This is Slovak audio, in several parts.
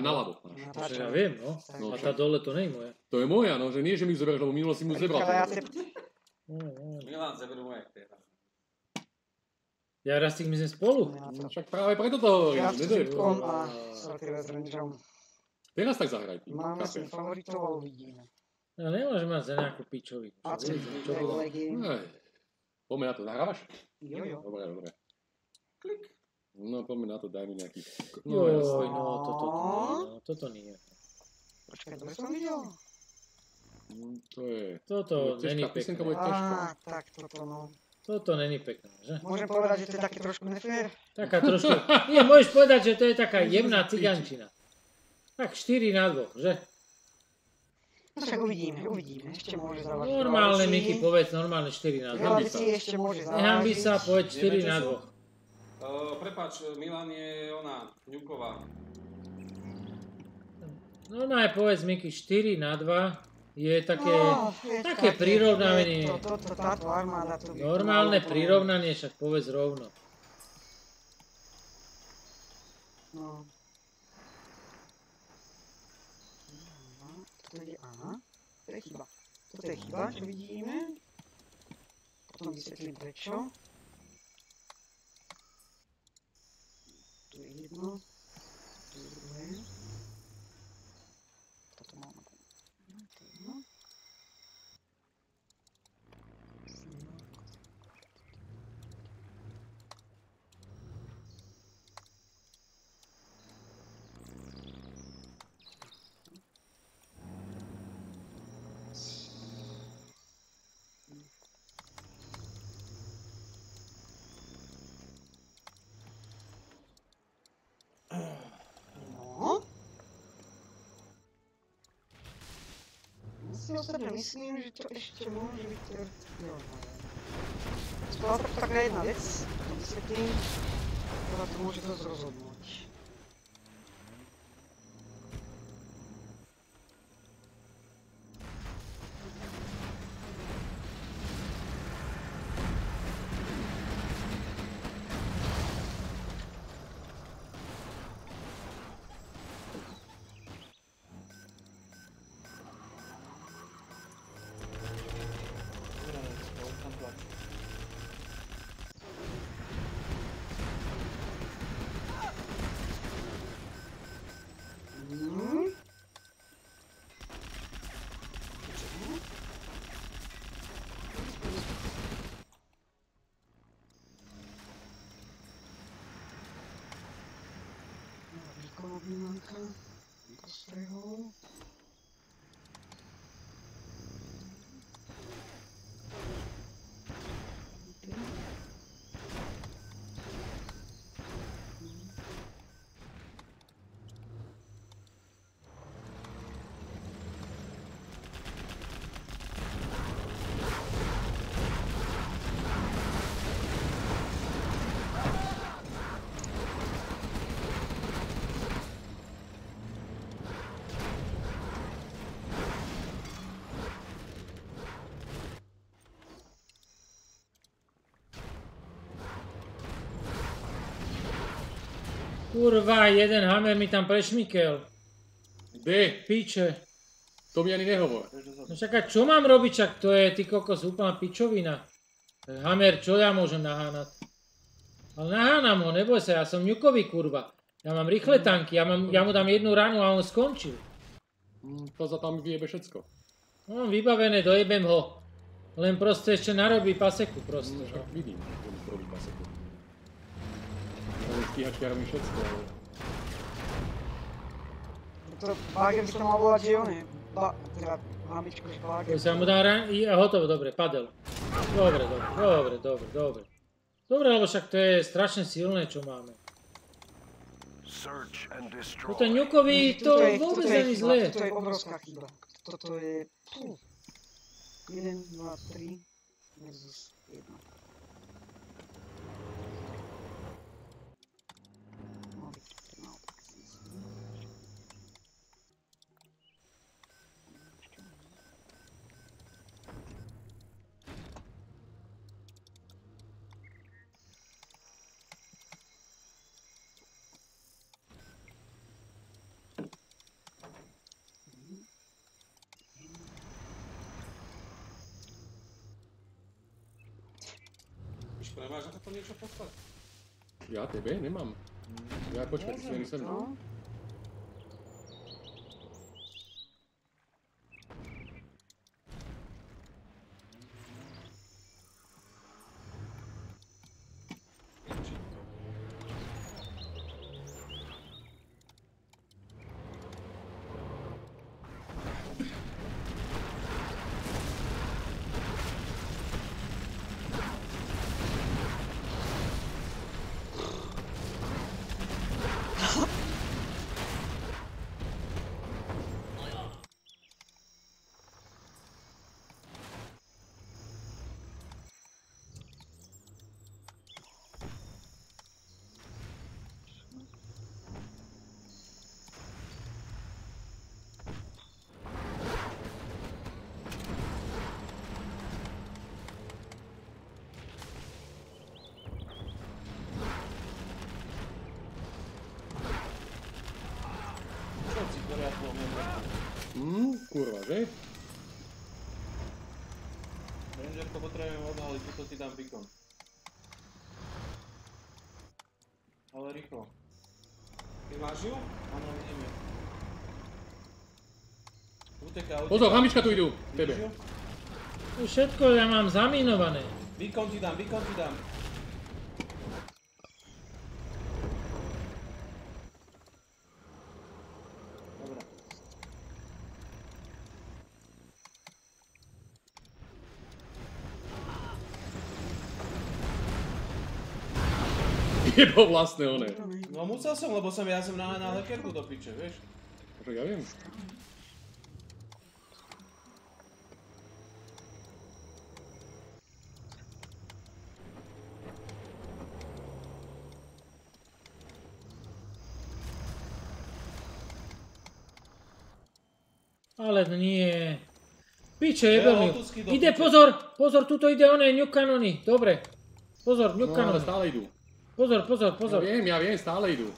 naľavo. To ja viem, no. A tá dole to nie je moja. To je moja, no, že nie, že mi zoberieš, lebo minulo si mu zebral. Milan, zeberú moje. Ja raz tých my sme spolu. Však práve preto to hovorím. Ja s Zipkom a Sortire s Rangerom. Teraz tak zahraj. Máme si favoritov a uvidíme. Ja nemôžem mať za nejakú pičovinu. A co? Poďme na to, zahrávaš? Jo. Dobre. Klik. No poďme na to, daj mi nejaký... Joj, no, toto nie. Počkaj, dobre som videl? To je... Toto není písenka pekné. bude ťažká. Tak toto no. Toto není pekné, že? Môžem povedať, že to je také trošku nefér? Taká trošku... Nie, môžeš povedať, že to je taká jemná cigančina. Tak 4 na 2, že? No však uvidíme. Ešte môže zavážiť. Normálne, Miky, povedz, normálne 4 na 2. Galaxy ešte môže zavážiť. Nehambi sa, povedz 4 na 2. Prepáč, Milan je ona, Ňuková. Normálne povedz, Miky, 4 na 2 je také prirovnanie. Táto armáda to by... Normálne prirovnanie, však povedz rovno. No. Aha, to je chyba. Toto je chyba, čo vidíme. Potom vysvetlím prečo. Tu je jedno. Tu je druhé. Toto mám. To je jedno. Si osobne myslím, že to ešte môže byť Spala to taká jedna vec, to vysvetlím, ktorá to môže dosť rozhodnúť. Výmanka, postrehol. Kurva, jeden hammer mi tam prešmikel. Kde? Piče. To mi ani nehovor. No však a čo mám robiť, čak to je ty kokos úplná pičovina. Hammer, čo ja môžem nahánať? Ale nahánam ho, neboj sa, ja som ňukový kurva. Ja mám rýchle tanky, ja mu dám jednu ranu a on skončil. To za tam vyjebe všetko. No, vybavené, dojebem ho. Len proste ešte narobí paseku proste. Však vidím, že mi robí paseku. Stíhačka robí všetko, ale... To Bagem by to mal volať, že on je. Teda mamičko, že Bagem. Ja mu dám ran a hotovo, dobre, padel. Dobre. Dobre, lebo však to je strašne silné, čo máme. Toto ňukový, to vôbec není zlé. Toto je obrovská chyba. Toto je... 1, 2, 3 versus 1. niečo poslať? Ja tebe nemám. Ja počkaj, ty si len sem. No. Kurva, že? Rangerko potrebujem odhaliť, tuto ti dám beacon. Ale rýchlo. Ty máš ju? Áno, vidím ju. Uteká. Pozor, hamička tu idú, tebe. Vidíš ju? To všetko ja mám zaminované. Beacon ti dám, beacon ti dám. Dobre. Jebo vlastné one. No musel som, lebo ja som naháňal hackerku do piče, vieš? Však ja viem. Ale nie. Piče, jebel mi ju. otusky do Ide, piče. pozor, pozor, tuto ide one, nuke kanony. Dobre. Pozor, nuke No ale kanony. stále idú. Pozor, pozor, pozor. Ja viem, stále idú.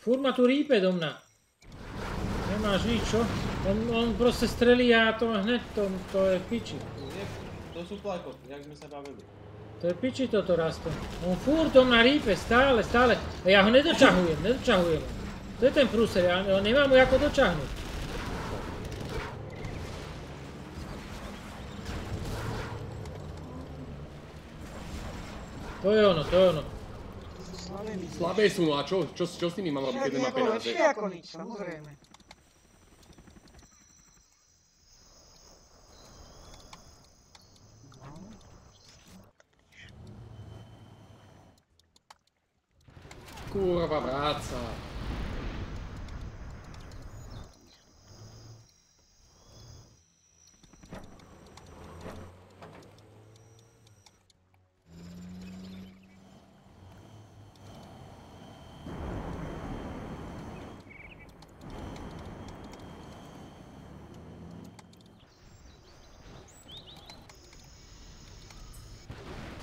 Furt ma tu rípe do mňa. Nemáš nič, čo? On proste strelí a to hneď, to je piči. To sú plajko, jak sme sa bavili. To je piči toto rasto. On furt do mňa rípe, stále. A ja ho nedočahujem. To je ten prúser, ja nemám ho ako dočahnuť. To je ono. Slabé sú, no a čo s nimi mám robiť, keď nemá peniaze? Lepšie ako nič, samozrejme. Kurva, vráca.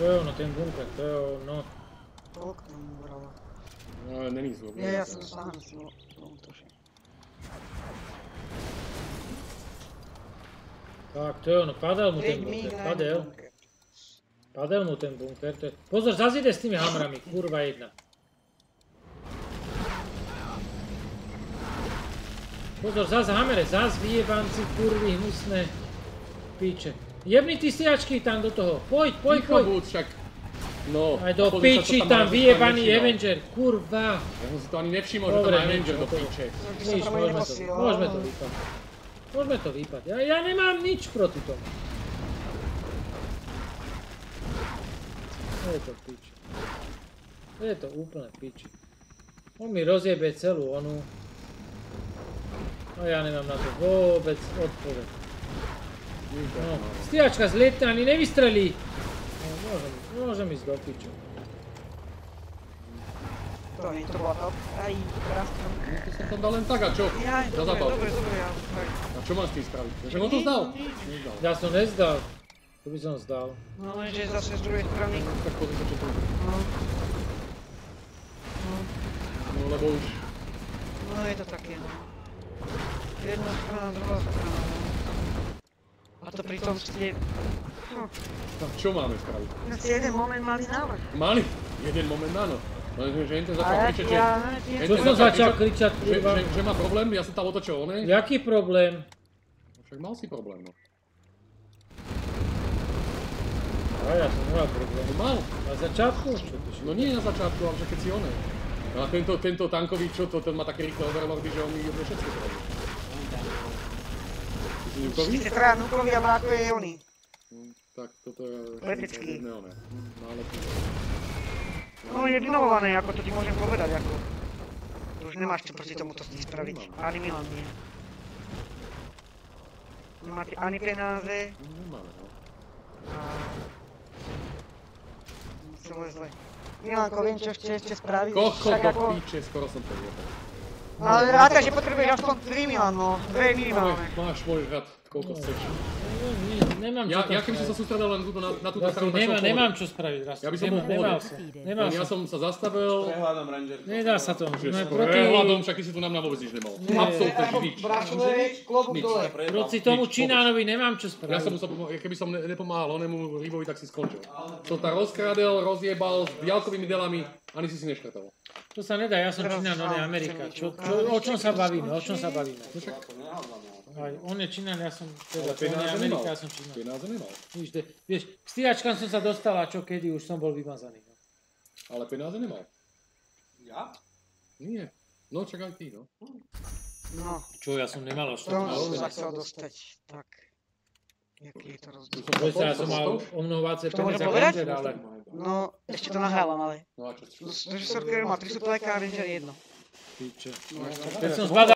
To je ono, ten bunker, to je ono. Toľko tam ubralo. No ale není zlo. Nie, ja som sám si tuším. Tak, to je ono, padal mu ten bunker, padal mu ten bunker. Pozor, zase ide s tými hamrami, kurva jedna. Pozor, zase hamere, zase vyjebanci, kurvy, hnusné píče. Jebni ty stiačky tam do toho, poď. Bud, však. No. Aj do pozri sa, piči čo tam mám, vyjebaný ja som to Avenger, kurva. Ja som si to ani nevšimol, že Dobre, tam Avenger do nič, piče. Nič, môžeme to vypať. Môžeme to vypať, ja nemám nič proti tomu. Je to piči. Je to úplne piči. On mi rozjebe celú onu. A ja nemám na to vôbec odpoveď. No, stiačka zlietne ani nevystrelí. Môžem ísť do piču. To nie, to bola top. Aj, teraz to... Ty sa tam dá len tak a čo? Ja, Za dobre, zábavu. dobre, ja... A čo mám s tým spraviť? Že on to zdal? Nezdal. Ja som nezdal. To by som zdal. No lenže zase z druhej strany... Tak pozri sa čo to je. No. No lebo už... No je to také, no. Jedna strana, druhá strana, no. A to pritom ste... Tak čo máme spraviť? Na ste jeden moment mali návrh. Mali? Jeden moment, áno. Lenže že Enten začal kričať, že... Čo som začal kričať, kurva? Že má problém, ja som tam otočil onej. Jaký problém? Však mal si problém, no. A ja som nemal problém. No mal. Na začiatku? Čo ty No nie na začiatku, ale však keď si onej. No a tento tankový čo, ten má také rýchle overlordy, že on mi jebne všetko spraví. Ty si Nukový? Vy ste teda Nukovi a Mláko je oni. Tak toto je... Letecký. Jedné oné. Nálepky. No je vynovované, ako to ti môžem povedať, ako. To už nemáš čo proti tomuto s tým spraviť. Ani Milan nie. Nemáte ani penáze. Nemáme, no. A... Celé zle. Milanko, viem, čo ešte spraviť. Koľko však do ako... píče, skoro som to jebal. No ale ráta, že potrebuješ aspoň 3 Milan, no. 2 minimálne. Máš môj hrad, koľko chceš. Nemám čo Ja keby som sa sústredil len na túto Rastu, stranu, tak som v nemám pohode. čo spraviť, Rastu. Ja by som bol v pohode. Nemal som. Nemal Ja som. som sa zastavil, Prehľadom Ranger. Nedá sa to. že Sme s proti, prehľadom, však ty si tu na mňa vôbec nič nemal. Absolútne nič. Brašovej, klobúk Nič. dole. proti tomu Nič, Čínánovi nemám čo Ja som spraviť. musel pomôcť, keby som nepomáhal onemu Rybovi, tak si skončil. Som tam rozkradel, rozjebal s diaľkovými delami, ani si neškrtal. To sa nedá, ja som Čínan, on je Amerika. O čom sa bavíme, o čom sa bavíme? Aj on je Čínan, ja som teda, on je Peniaze Amerika, nemal. ja som Čínan. Peniaze nemal. Vieš, k stíhačkám som sa dostal a čo kedy, už som bol vymazaný. Ale peniaze nemal. Ja? Nie. No čakaj ty, no. No, Čo, ja som nemal to ostatné. som sa chcel dostať. Tak. Jaký je to rozdiel? Veď ja som mal o mnoho viacej To môžem peniaze ako povedať? Ranger, ale... No, ešte to nahrávam, ale. No a čo? Režisérka má 3 suplajka a Ranger 1. Piče. No, Keď som zbadal